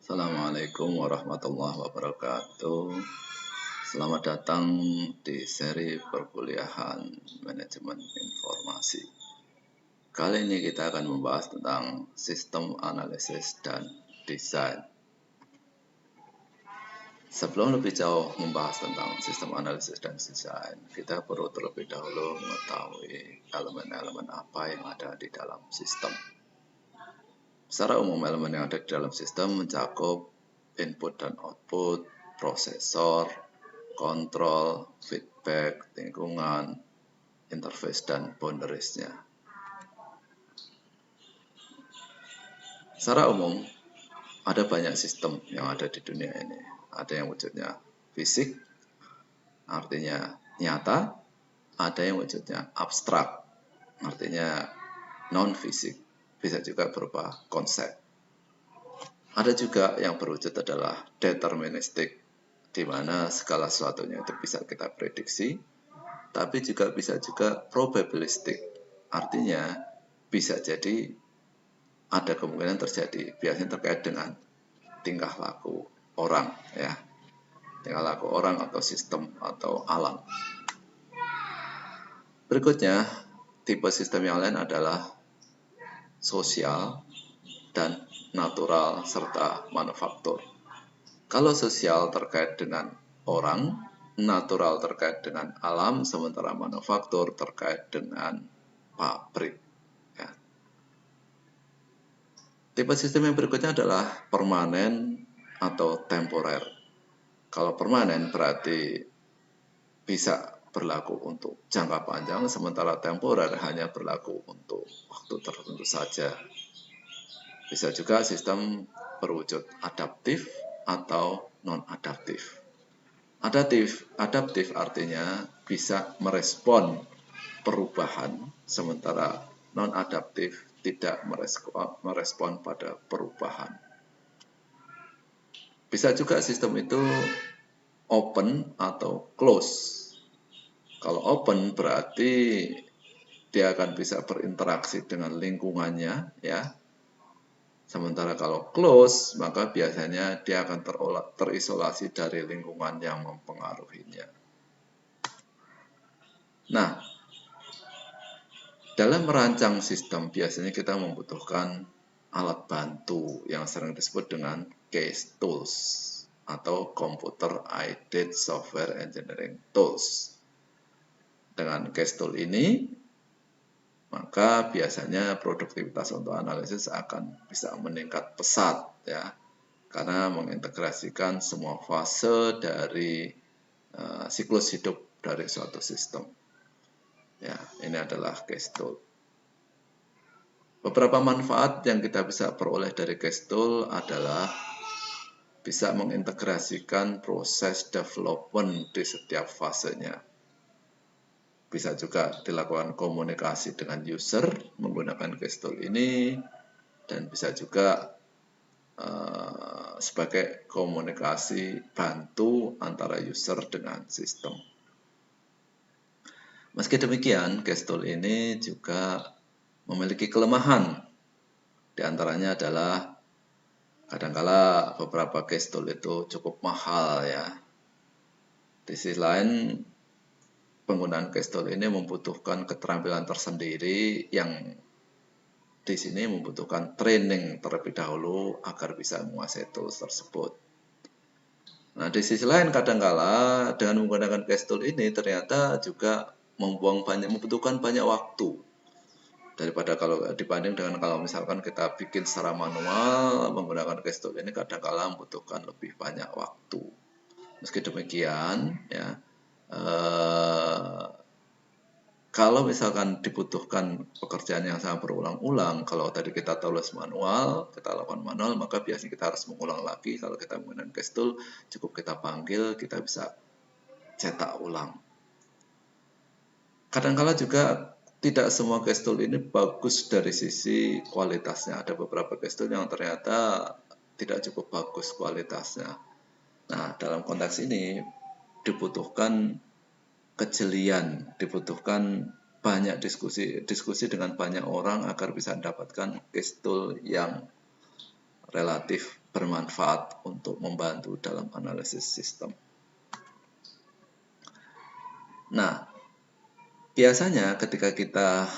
Assalamualaikum warahmatullahi wabarakatuh. Selamat datang di seri perkuliahan manajemen informasi. Kali ini kita akan membahas tentang sistem analisis dan desain. Sebelum lebih jauh membahas tentang sistem analisis dan desain, kita perlu terlebih dahulu mengetahui elemen-elemen apa yang ada di dalam sistem. Secara umum, elemen yang ada di dalam sistem mencakup input dan output, prosesor, kontrol, feedback, lingkungan, interface, dan boundariesnya. Secara umum, ada banyak sistem yang ada di dunia ini. Ada yang wujudnya fisik, artinya nyata. Ada yang wujudnya abstrak, artinya non-fisik. Bisa juga berupa konsep. Ada juga yang berwujud adalah deterministik, di mana segala sesuatunya itu bisa kita prediksi, tapi juga bisa juga probabilistik, artinya bisa jadi ada kemungkinan terjadi, biasanya terkait dengan tingkah laku orang, ya, tingkah laku orang atau sistem atau alam. Berikutnya, tipe sistem yang lain adalah sosial dan natural serta manufaktur. Kalau sosial terkait dengan orang, natural terkait dengan alam, sementara manufaktur terkait dengan pabrik. Ya. Tipe sistem yang berikutnya adalah permanen atau temporer. Kalau permanen berarti bisa berlaku untuk jangka panjang, sementara temporer hanya berlaku untuk waktu tertentu saja. Bisa juga sistem berwujud adaptif atau non-adaptif. Adaptif artinya bisa merespon perubahan, sementara non-adaptif tidak merespon pada perubahan. Bisa juga sistem itu open atau close. Kalau open berarti dia akan bisa berinteraksi dengan lingkungannya, ya. Sementara kalau close, maka biasanya dia akan terisolasi dari lingkungan yang mempengaruhinya. Nah, dalam merancang sistem biasanya kita membutuhkan alat bantu yang sering disebut dengan case tools atau Computer Aided Software Engineering Tools. Dengan case tool ini, maka biasanya produktivitas untuk analisis akan bisa meningkat pesat, ya, karena mengintegrasikan semua fase dari siklus hidup dari suatu sistem. Ya, ini adalah case tool. Beberapa manfaat yang kita bisa peroleh dari case tool adalah bisa mengintegrasikan proses development di setiap fasenya. Bisa juga dilakukan komunikasi dengan user menggunakan case tool ini, dan bisa juga sebagai komunikasi bantu antara user dengan sistem. Meski demikian, case tool ini juga memiliki kelemahan. Di antaranya adalah kadangkala beberapa case tool itu cukup mahal, ya. Di sisi lain, penggunaan case tool ini membutuhkan keterampilan tersendiri yang di sini membutuhkan training terlebih dahulu agar bisa menguasai tools tersebut. Nah, di sisi lain kadangkala dengan menggunakan case tool ini ternyata juga membutuhkan banyak waktu daripada kalau dibanding dengan kalau misalkan kita bikin secara manual. Menggunakan case tool ini kadangkala membutuhkan lebih banyak waktu. Meski demikian, ya, kalau misalkan dibutuhkan pekerjaan yang sangat berulang-ulang, kalau tadi kita tulis manual, kita lakukan manual, maka biasanya kita harus mengulang lagi. Kalau kita menggunakan case tool, cukup kita panggil, kita bisa cetak ulang. Kadang-kala juga tidak semua case tool ini bagus dari sisi kualitasnya. Ada beberapa case tool yang ternyata tidak cukup bagus kualitasnya. Nah, dalam konteks ini dibutuhkan kejelian, dibutuhkan banyak diskusi dengan banyak orang agar bisa mendapatkan case tool yang relatif bermanfaat untuk membantu dalam analisis sistem. Nah, biasanya ketika kita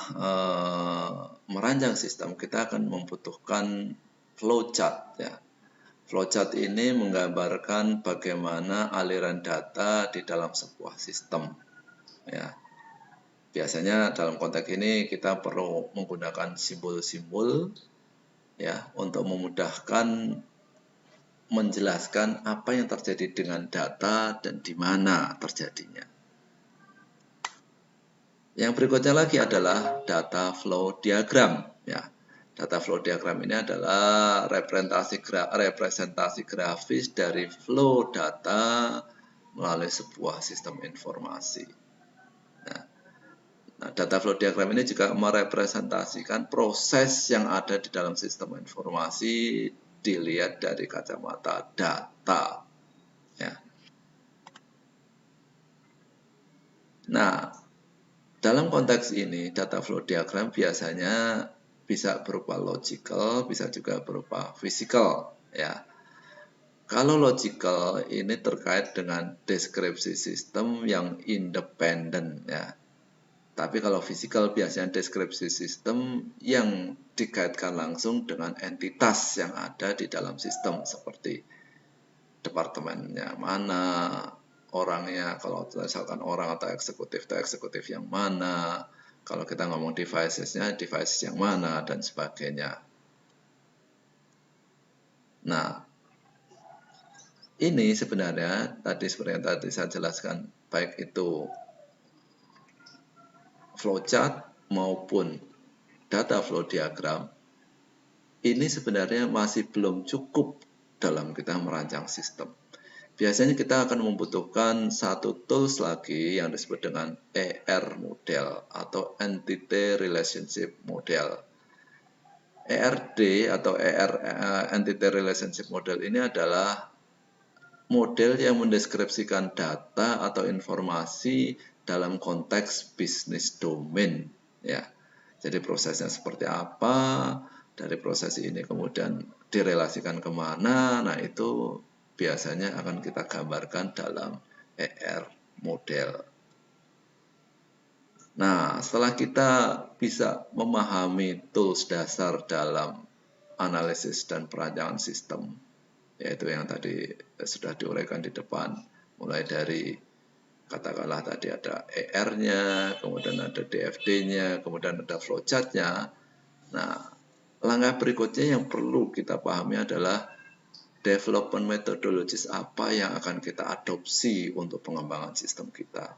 merancang sistem, kita akan membutuhkan flowchart ya. Flowchart ini menggambarkan bagaimana aliran data di dalam sebuah sistem ya. Biasanya dalam konteks ini kita perlu menggunakan simbol-simbol ya untuk memudahkan menjelaskan apa yang terjadi dengan data dan di mana terjadinya. Yang berikutnya lagi adalah data flow diagram ya. Data flow diagram ini adalah representasi grafis dari flow data melalui sebuah sistem informasi. Nah, data flow diagram ini juga merepresentasikan proses yang ada di dalam sistem informasi dilihat dari kacamata data. Ya. Nah, dalam konteks ini data flow diagram biasanya bisa berupa logical, bisa juga berupa physical. Ya. Kalau logical ini terkait dengan deskripsi sistem yang independen. Ya. Tapi kalau fisikal biasanya deskripsi sistem yang dikaitkan langsung dengan entitas yang ada di dalam sistem seperti departemennya mana, orangnya, kalau misalkan orang atau eksekutif yang mana, kalau kita ngomong devices-nya, devices yang mana, dan sebagainya. Nah, ini sebenarnya seperti yang tadi saya jelaskan, baik itu flowchart maupun data flow diagram, ini sebenarnya masih belum cukup dalam kita merancang sistem. Biasanya kita akan membutuhkan satu tools lagi yang disebut dengan ER model atau Entity Relationship Model. ERD atau Entity Relationship Model ini adalah model yang mendeskripsikan data atau informasi dalam konteks bisnis domain. Ya. Jadi prosesnya seperti apa, dari proses ini kemudian direlasikan kemana, nah itu biasanya akan kita gambarkan dalam ER model. Nah, setelah kita bisa memahami tools dasar dalam analisis dan perancangan sistem, yaitu yang tadi sudah diuraikan di depan, mulai dari katakanlah tadi ada ER-nya, kemudian ada DFD-nya, kemudian ada flowchart-nya. Nah, langkah berikutnya yang perlu kita pahami adalah development methodologies apa yang akan kita adopsi untuk pengembangan sistem kita.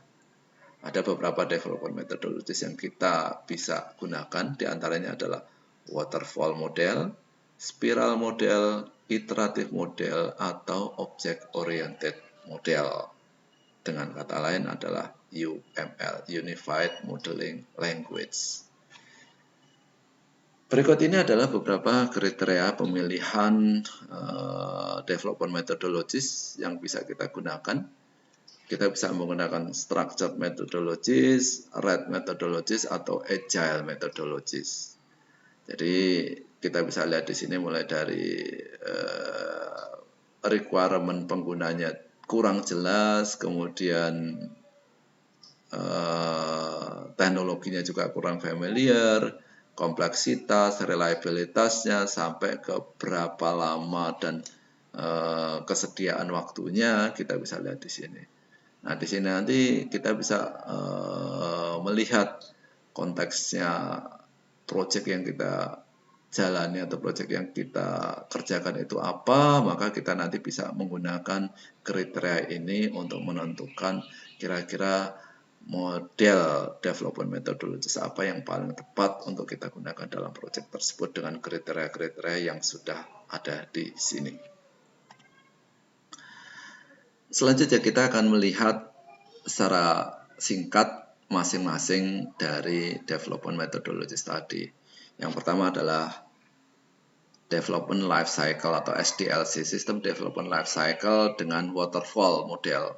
Ada beberapa development methodologies yang kita bisa gunakan, diantaranya adalah waterfall model, spiral model, iteratif model, atau object oriented model. Dengan kata lain adalah UML, Unified Modeling Language. Berikut ini adalah beberapa kriteria pemilihan development methodologies yang bisa kita gunakan. Kita bisa menggunakan structured methodologies, red methodologies, atau agile methodologies. Jadi kita bisa lihat di sini mulai dari requirement penggunanya kurang jelas, kemudian teknologinya juga kurang familiar, kompleksitas, reliabilitasnya, sampai ke berapa lama dan kesediaan waktunya kita bisa lihat di sini. Nah, di sini nanti kita bisa melihat konteksnya proyek yang kita jalani atau proyek yang kita kerjakan itu apa, maka kita nanti bisa menggunakan kriteria ini untuk menentukan kira-kira model development methodologies apa yang paling tepat untuk kita gunakan dalam proyek tersebut dengan kriteria-kriteria yang sudah ada di sini. Selanjutnya kita akan melihat secara singkat masing-masing dari development methodologies tadi. Yang pertama adalah Development Life Cycle atau SDLC, System Development Life Cycle dengan waterfall model.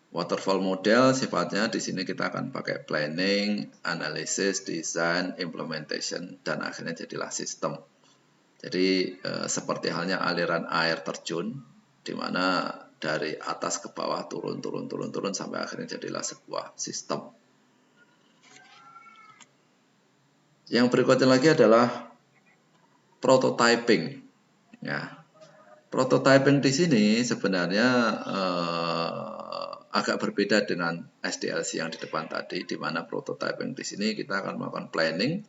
Waterfall model sifatnya di sini kita akan pakai planning, analysis, design, implementation, dan akhirnya jadilah sistem. Jadi seperti halnya aliran air terjun, di mana dari atas ke bawah turun sampai akhirnya jadilah sebuah sistem. Yang berikutnya lagi adalah prototyping. Ya, prototyping di sini sebenarnya agak berbeda dengan SDLC yang di depan tadi, di mana prototyping di sini kita akan melakukan planning,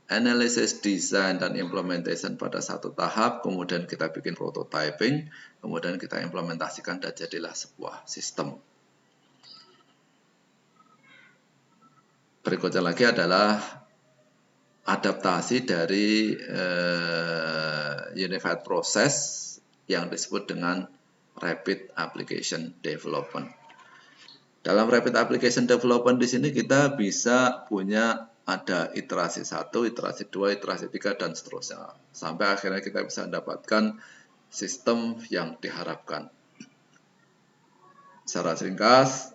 analysis, design, dan implementation pada satu tahap, kemudian kita bikin prototyping, kemudian kita implementasikan dan jadilah sebuah sistem. Berikutnya lagi adalah adaptasi dari unified process yang disebut dengan rapid application development. Dalam rapid application development di sini kita bisa punya ada iterasi 1, iterasi 2, iterasi 3, dan seterusnya. Sampai akhirnya kita bisa mendapatkan sistem yang diharapkan. Secara ringkas,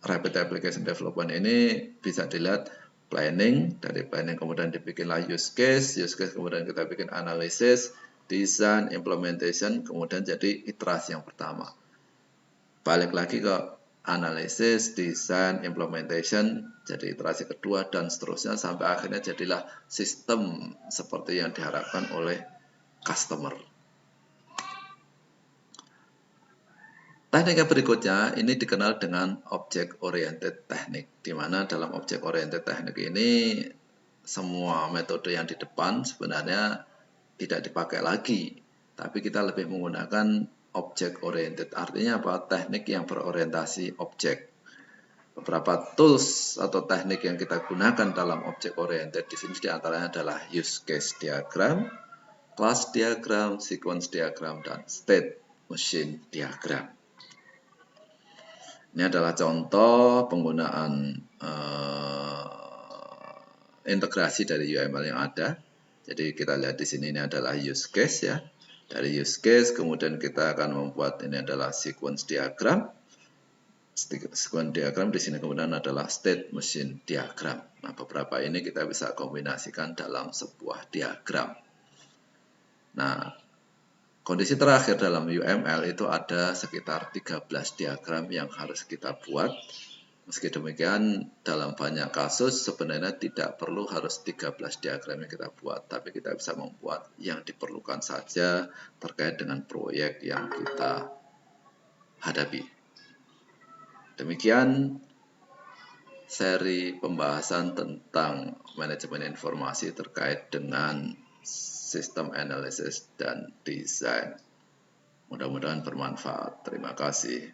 rapid application development ini bisa dilihat planning, dari planning kemudian dibikinlah use case kemudian kita bikin analisis, design, implementation, kemudian jadi iterasi yang pertama. Balik lagi ke analisis, design, implementation, jadi iterasi kedua, dan seterusnya sampai akhirnya jadilah sistem seperti yang diharapkan oleh customer. Teknik yang berikutnya ini dikenal dengan object oriented technique, di mana dalam object oriented technique ini semua metode yang di depan sebenarnya tidak dipakai lagi, tapi kita lebih menggunakan object oriented. Artinya apa? Teknik yang berorientasi objek. Beberapa tools atau teknik yang kita gunakan dalam object oriented di sini diantaranya adalah use case diagram, class diagram, sequence diagram, dan state machine diagram. Ini adalah contoh penggunaan integrasi dari UML yang ada. Jadi kita lihat di sini ini adalah use case ya. Dari use case kemudian kita akan membuat ini adalah sequence diagram. Sequence diagram di sini kemudian adalah state machine diagram. Nah, beberapa ini kita bisa kombinasikan dalam sebuah diagram. Nah, kondisi terakhir dalam UML itu ada sekitar 13 diagram yang harus kita buat. Meski demikian, dalam banyak kasus sebenarnya tidak perlu harus 13 diagram yang kita buat, tapi kita bisa membuat yang diperlukan saja terkait dengan proyek yang kita hadapi. Demikian seri pembahasan tentang manajemen informasi terkait dengan sistem analisis dan desain. Mudah-mudahan bermanfaat. Terima kasih.